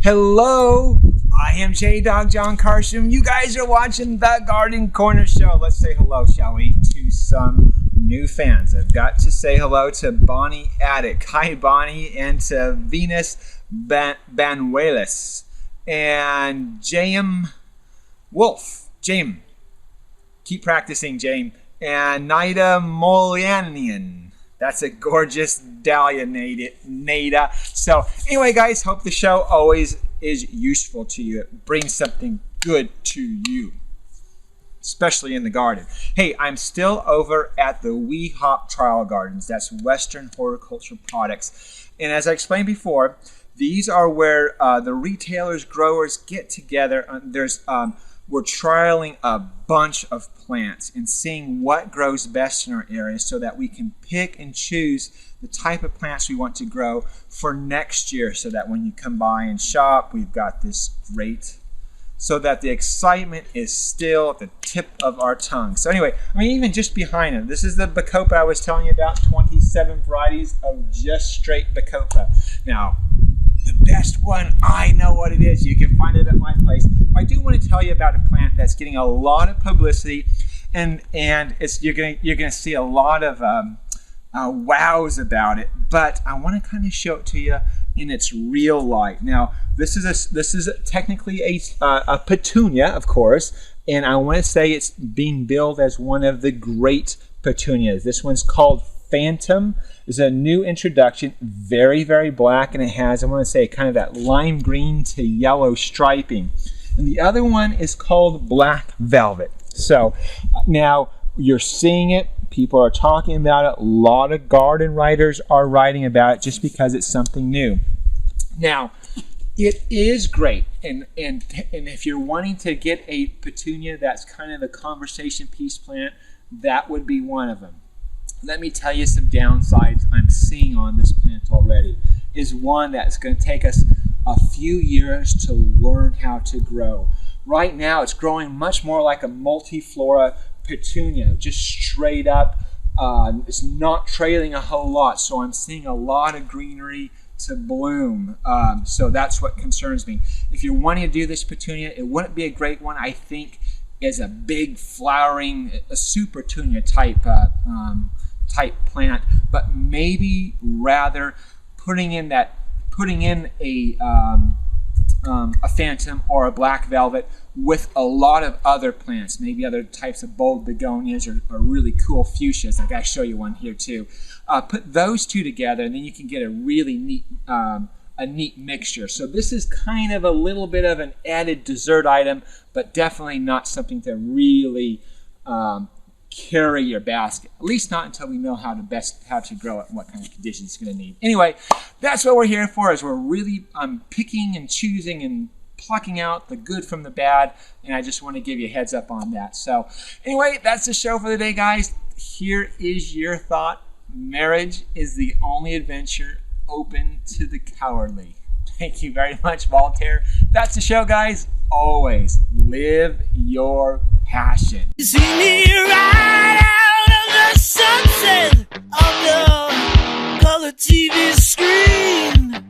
Hello, I am J-Dog John Carson. You guys are watching the Garden Corner Show. Let's say hello, shall we, to some new fans. I've got to say hello to Bonnie Attic. Hi, Bonnie, and to Venus Banuelos and James Wolf. James. Keep practicing, James. And Nida Molianian. That's a gorgeous dahlia, Nada. So anyway, guys, hope the show always is useful to you. It brings something good to you, especially in the garden. Hey, I'm still over at the WeHop Trial Gardens. That's Western Horticultural Products. And as I explained before, these are where the retailers, growers get together. We're trialing a bunch of plants and seeing what grows best in our area so that we can pick and choose the type of plants we want to grow for next year, so that when you come by and shop, we've got this great, so that the excitement is still at the tip of our tongue. So anyway, even just behind it, this is the Bacopa I was telling you about, 27 varieties of just straight Bacopa. Now, the best one, I know what it is. You can find it at my place. I do want to tell you about a plant that's getting a lot of publicity, and you're gonna see a lot of wows about it. But I want to kind of show it to you in its real light. Now, this is technically a petunia, of course, and I want to say it's being billed as one of the great petunias. This one's called Phantom. Is a new introduction, very, very black, and it has, I want to say, kind of that lime green to yellow striping. And the other one is called Black Velvet. So now you're seeing it. People are talking about it. A lot of garden writers are writing about it just because it's something new. Now, it is great, and if you're wanting to get a petunia that's kind of a conversation piece plant, that would be one of them. Let me tell you some downsides I'm seeing on this plant already. Is one that's going to take us a few years to learn how to grow. Right now, it's growing much more like a multiflora petunia, just straight up. It's not trailing a whole lot, so I'm seeing a lot of greenery to bloom. So that's what concerns me. If you're wanting to do this petunia, it wouldn't be a great one, I think, as a big flowering, a super petunia type plant, but maybe rather putting in a phantom or a black velvet with a lot of other plants, maybe other types of bold begonias or really cool fuchsias. I gotta show you one here too. Put those two together, and then you can get a really neat mixture. So this is kind of a little bit of an added dessert item, but definitely not something to really carry your basket, at least not until we know how to grow it and what kind of conditions it's going to need. Anyway, that's what we're here for, is we're really picking and choosing and plucking out the good from the bad, and I just want to give you a heads up on that. So anyway, that's the show for the day, guys. Here is your thought. Marriage is the only adventure open to the cowardly. Thank you very much, Voltaire. That's the show, guys. Always live your passion. You see me right out of the sunset on the color TV screen.